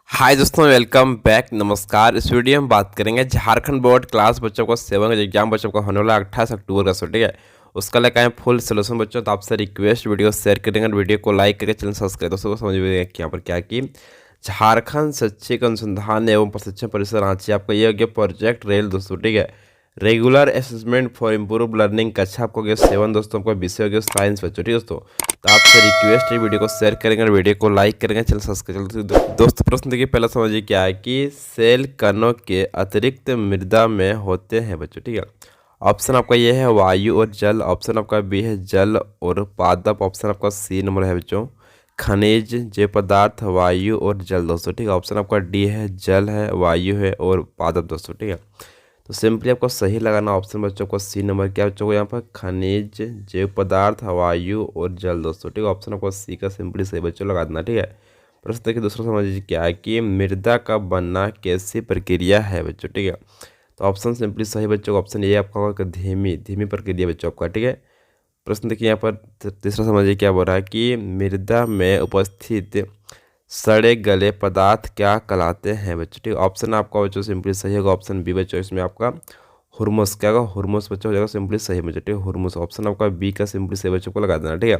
हाय दोस्तों, welcome back. नमस्कार। इस वीडियो में बात करेंगे झारखंड बोर्ड क्लास बच्चों को 7 का एग्जाम बच्चों को होने वाला 28 अक्टूबर का। सो ठीक है, उसका लेकर आए फुल सोल्यूशन बच्चों। तो आपसे रिक्वेस्ट, वीडियो शेयर करेंगे, वीडियो को लाइक करके चैनल सब्सक्राइब। दोस्तों को समझ में कि यहाँ पर क्या की झारखंड शैक्षिक अनुसंधान एवं प्रशिक्षण परिषद रांची आपका ये हो गया प्रोजेक्ट रेल दोस्तों। ठीक है, regular assessment for improve learning कक्षा आपको गया 7 दोस्तों। आपका विषय हो गया साइंस बच्चों। ठीक है दोस्तों, तो आपसे रिक्वेस्ट है वीडियो को शेयर करेंगे और वीडियो को लाइक करेंगे, चैनल सब्सक्राइब। दोस्तों प्रश्न देखिए, पहला समझिए क्या है कि सेल कणों के अतिरिक्त मृदा में होते हैं बच्चों। ठीक है, ऑप्शन आपका ये है वायु और जल, ऑप्शन आपका बी है जल और पादप, ऑप्शन आपका सी नंबर है बच्चों खनिज जैव पदार्थ वायु और जल दोस्तों। ठीक है, ऑप्शन आपका डी है जल है वायु है और पादप दोस्तों। ठीक है, तो सिंपली आपको सही लगाना ऑप्शन बच्चों को सी नंबर क्या बच्चों को यहाँ पर खनिज जैव पदार्थ वायु और जल दोस्तों। ठीक है, ऑप्शन आपको सी का सिंपली सही बच्चों लगा देना। ठीक है, प्रश्न देखिए दूसरा समझिए क्या है कि मृदा का बनना कैसी प्रक्रिया है बच्चों। ठीक है, तो ऑप्शन सिंपली सही बच्चों का ऑप्शन ये आपका होगा धीमी धीमी प्रक्रिया बच्चों आपका। ठीक है, प्रश्न देखिए यहाँ पर तीसरा समझिए क्या बोल रहा है कि मृदा में उपस्थित सड़े गले पदार्थ क्या कहलाते हैं बच्चों। ठीक है, ऑप्शन आपका बच्चों सिंपली सही होगा ऑप्शन बी बच्चों। इसमें आपका हुरमुस क्या होगा, हुरमुस बच्चों हो जाएगा सिंपली सही बच्चों। ठीक है, हुरमुस ऑप्शन आपका बी का सिंपली सही बच्चों को लगा देना। ठीक है,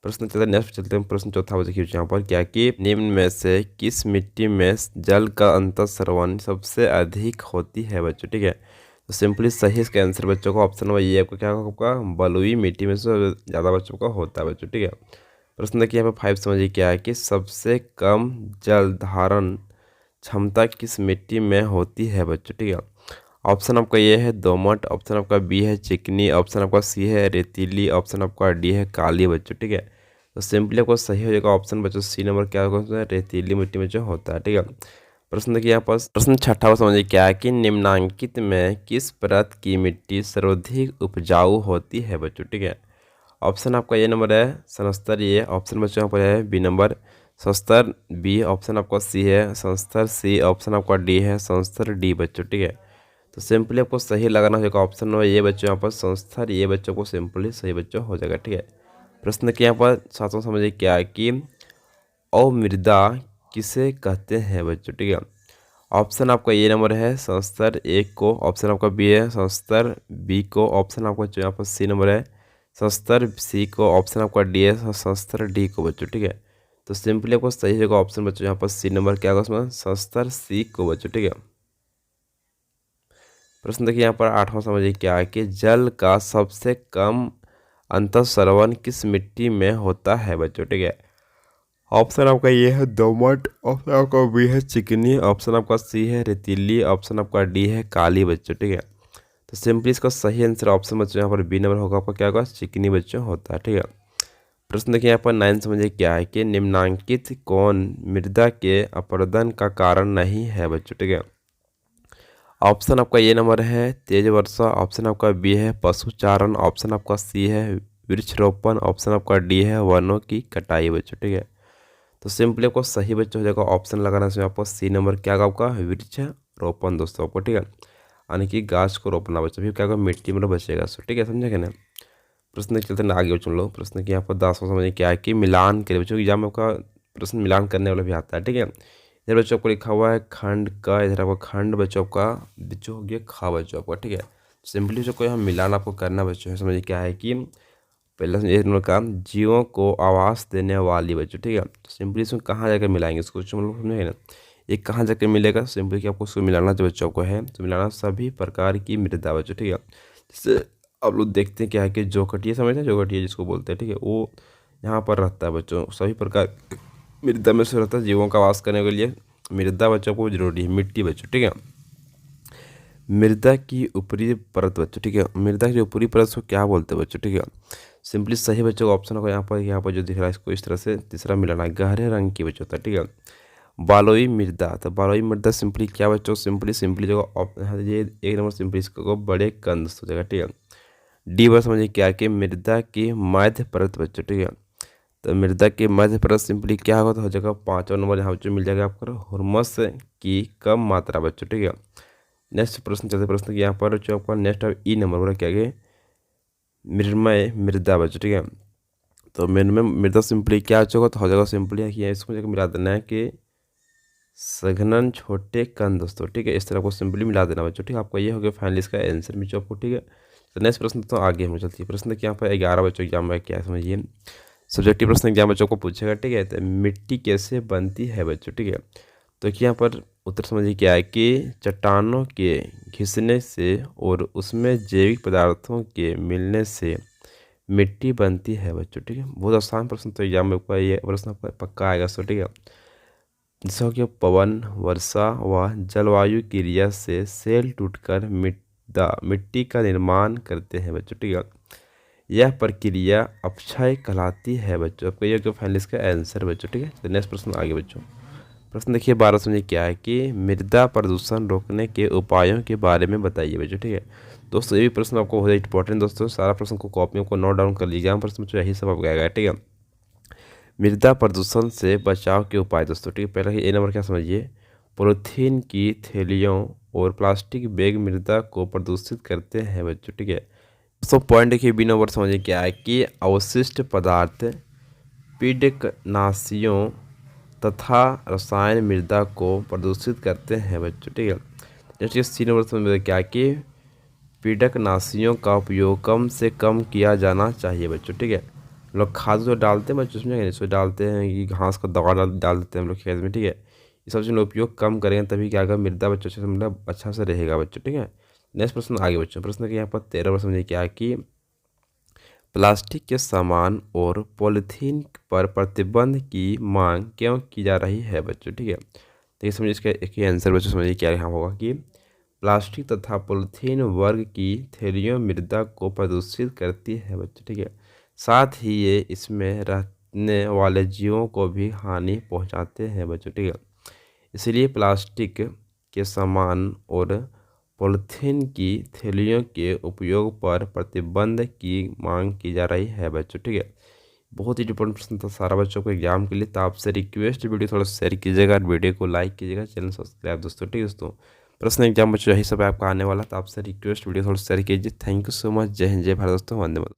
प्रश्न चलते नेक्स्ट चलते हैं। प्रश्न चौथा बच्चों यहाँ पर क्या कि निम्न में से किस मिट्टी में जल का अंतःस्रावन सबसे अधिक होती है बच्चों। ठीक है, तो सिंपली सही इसका आंसर बच्चों का ऑप्शन नंबर ये आपका क्या होगा, आपका बलुई मिट्टी में से ज़्यादा बच्चों का होता है बच्चों। ठीक है, प्रश्न देखिए यहाँ पे 5 समझिए क्या है कि सबसे कम जल धारण क्षमता किस मिट्टी में होती है बच्चों। ठीक है, ऑप्शन आपका ये है दोमट, ऑप्शन आपका बी है चिकनी, ऑप्शन आपका सी है रेतीली, ऑप्शन आपका डी है काली बच्चों। ठीक है, तो सिंपली आपको सही हो जाएगा ऑप्शन बच्चों सी नंबर क्या होगा, रेतीली मिट्टी में जो होता है। ठीक है, प्रश्न देखिए यहाँ पर प्रश्न छठा समझिए क्या है कि निम्नांकित में किस परत की मिट्टी सर्वाधिक उपजाऊ होती है बच्चों। ठीक है, ऑप्शन आपका ये नंबर है संस्तर ए, ऑप्शन बच्चों यहाँ पर है बी नंबर संस्तर बी, ऑप्शन आपका सी है संस्तर सी, ऑप्शन आपका डी है संस्तर डी बच्चों। ठीक है, तो सिंपली आपको सही लगाना होगा ऑप्शन नंबर ये बच्चों यहाँ पर संस्तर ये बच्चों को सिंपली सही बच्चों हो जाएगा। ठीक है, प्रश्न के यहाँ पर सातवां समझिए क्या है कि अवमृदा किसे कहते हैं बच्चों। ठीक है, ऑप्शन आपका ये नंबर है संस्तर एक को, ऑप्शन आपका बी है संस्तर बी को, ऑप्शन आपका जो यहाँ पर सी नंबर है संस्तर सी को, ऑप्शन आपका डी है संस्तर डी को बच्चों। ठीक है, तो सिंपली आपको सही जगह ऑप्शन बच्चों यहाँ पर सी नंबर क्या होगा उसमें संस्तर सी को बच्चों। ठीक है, प्रश्न देखिए यहाँ पर आठवां समझिए क्या है कि जल का सबसे कम अंतःस्रावन किस मिट्टी में होता है बच्चों। ठीक है, ऑप्शन आपका ये है दोमट, ऑप्शन आपका बी है चिकनी, ऑप्शन आपका सी है रेतीली, ऑप्शन आपका डी है काली बच्चों। ठीक है, तो सिंपली इसका सही आंसर ऑप्शन बच्चों यहाँ पर बी नंबर होगा आपका क्या होगा चिकनी बच्चों होता है। ठीक है, प्रश्न देखिए यहाँ पर 9 समझिए क्या है कि निम्नांकित कौन मृदा के अपरदन का कारण नहीं है बच्चों। ठीक है, ऑप्शन आपका ये नंबर है तेज वर्षा, ऑप्शन आपका बी है पशुचारण, ऑप्शन आपका सी है वृक्षरोपण, ऑप्शन आपका डी है वनों की कटाई बच्चों। ठीक है, तो सिंपली आपको सही बच्चों हो जाएगा ऑप्शन लगाना इसमें आपको सी नंबर क्या होगा आपका वृक्ष रोपण दोस्तों आपको। ठीक है, यानी कि गाछ को रोपना बच्चों, फिर क्या होगा मिट्टी में बचेगा। सो ठीक है, समझे ना। प्रश्न चलते ना आगे चुन लो। प्रश्न की यहाँ पर 10वां समझिए क्या है कि मिलान के बच्चों एग्जाम में आपका प्रश्न मिलान करने वाला भी आता है। ठीक है, इधर बच्चों आपको लिखा हुआ है खंड का, इधर आपका खंड बच्चों का बच्चों हो गया खा बच्चों आपका। ठीक है, सिंपली बच्चों को यहाँ मिलान आपको करना बच्चों है। समझिए क्या है कि पहला एक नंबर का जीवों को आवास देने वाली बच्चों। ठीक है, तो सिंपली इसमें कहाँ जाकर मिलाएंगे इसको समझेंगे ना, ये कहाँ जाकर मिलेगा सिंपली कि आपको उसको मिलाना जो बच्चों को है तो मिलाना सभी प्रकार की मृदा बच्चों। ठीक है, जैसे आप लोग देखते हैं क्या है कि जोकटिया समझते हैं, जोकटिया जिसको बोलते हैं। ठीक है, वो यहाँ पर रहता है बच्चों सभी प्रकार मृदा में से रहता है। जीवों का वास करने के लिए मृदा बच्चों को जरूरी है, मिट्टी बच्चों। ठीक है, मृदा की ऊपरी परत बच्चों। ठीक है, मृदा की ऊपरी परत को क्या बोलते हैं बच्चों। ठीक है, सिंपली सही बच्चों का ऑप्शन होगा यहाँ पर जो दिख रहा है इसको इस तरह से तीसरा मिलाना है गहरे रंग की बच्चों होता है। ठीक है, बालोई मृदा, तो बालोई मृदा सिंपली क्या बच्चों सिंपली सिंपली जो ये एक नंबर सिंपली इसको बड़े कंद हो जाएगा। ठीक है, डी बार समझिए क्या कि मृदा की मध्य परत बच्चों। ठीक है, तो मृदा की मध्य परत सिंपली क्या होगा तो हो जाएगा 5वां नंबर यहाँ बच्चों मिल जाएगा आपको हुरमस की कम मात्रा बच्चों। ठीक है, नेक्स्ट प्रश्न चलते प्रश्न की यहाँ पर जो आपका नेक्स्ट ई नंबर बोला क्या गया मृण्मय मृदा बच्चों। ठीक है, तो मृण्मय मृदा सिंपली क्या होगा तो हो जाएगा सिंपली इसको जगह मिला देना है कि सघनन छोटे कण दोस्तों, ठीक है। इस तरह को सिंपली मिला देना बच्चों, ठीक है। आपका ये हो गया फाइनली इसका आंसर बच्चों आपको, ठीक है। तो नेक्स्ट प्रश्न तो आगे हम चलती है। प्रश्न देखिए यहाँ पर 11 बच्चों एग्जाम में क्या है समझिए। सब्जेक्टिव प्रश्न एग्जाम बच्चों को पूछेगा, ठीक है। तो मिट्टी कैसे बनती है बच्चों, ठीक है। तो देखिए यहाँ पर उत्तर समझिए क्या है कि चट्टानों के घिसने से और उसमें जैविक पदार्थों के मिलने से मिट्टी बनती है बच्चों, ठीक है। बहुत आसान प्रश्न, तो एग्जाम में आपका ये प्रश्न आपका पक्का आएगा सो, ठीक है। जैसा कि पवन, वर्षा व जलवायु क्रिया से सेल टूटकर मिट्टी का निर्माण करते हैं बच्चों, ठीक है। यह प्रक्रिया अपक्षय कहलाती है बच्चों। आपका ये जो फाइनल इसका आंसर बच्चों, ठीक है। तो नेक्स्ट प्रश्न आगे बच्चों। प्रश्न देखिए 12 समझिए क्या है कि मृदा प्रदूषण रोकने के उपायों के बारे में बताइए बच्चों, ठीक है। दोस्तों ये भी प्रश्न आपको बहुत इंपॉर्टेंट दोस्तों, सारा प्रश्न को कॉपियों को नोट डाउन कर लीजिए। एग्जाम प्रश्न बच्चों यही सब आपको आएगा, ठीक है। मृदा प्रदूषण से बचाव के उपाय दोस्तों, ठीक है। पहले ए नंबर क्या समझिए, पॉलीथीन की थैलियों और प्लास्टिक बैग मृदा को प्रदूषित करते हैं बच्चों, ठीक है। दोस्तों पॉइंट देखिए बी नंबर समझिए क्या है कि अवशिष्ट पदार्थ, कीटनाशियों तथा रसायन मृदा को प्रदूषित करते हैं बच्चों, ठीक है। जैसे सी नंबर समझिए क्या है कि कीटनाशियों का उपयोग कम से कम किया जाना चाहिए बच्चों, ठीक है। लोग खाद जो डालते हैं बच्चों उसमें इसमें डालते हैं कि घास का दवा डाल देते हैं हम लोग खेत में, ठीक है। ये सब चीज़ उपयोग कम करेंगे तभी क्या होगा, मृदा बच्चों से मतलब अच्छा से रहेगा बच्चों, ठीक है। नेक्स्ट प्रश्न आगे बच्चों। प्रश्न के यहाँ पर 13 वर्ष समझिए क्या है कि प्लास्टिक के सामान और पॉलीथीन पर प्रतिबंध की मांग क्यों की जा रही है बच्चों, ठीक है। देखिए समझिए इसका एक ही आंसर बच्चों समझिए क्या यहाँ होगा कि प्लास्टिक तथा पॉलीथीन वर्ग की थैलियों मृदा को प्रदूषित करती है बच्चों, ठीक है। साथ ही ये इसमें रहने वाले जीवों को भी हानि पहुंचाते हैं बच्चों, ठीक है। इसलिए प्लास्टिक के सामान और पॉलीथीन की थैलियों के उपयोग पर प्रतिबंध की मांग की जा रही है बच्चों, ठीक है। बहुत ही इंपॉर्टेंट प्रश्न था सारा बच्चों को एग्जाम के लिए। तो आपसे रिक्वेस्ट वीडियो थोड़ा शेयर कीजिएगा, वीडियो को लाइक कीजिएगा, चैनल सब्सक्राइब दोस्तों, ठीक है दोस्तों। प्रश्न एग्जाम बच्चों यही सब आपका आने वाला, तो आपसे रिक्वेस्ट वीडियो थोड़ा शेयर कीजिए। Thank you so much. जय हिंद, जय भारत दोस्तों, वंदे मातरम।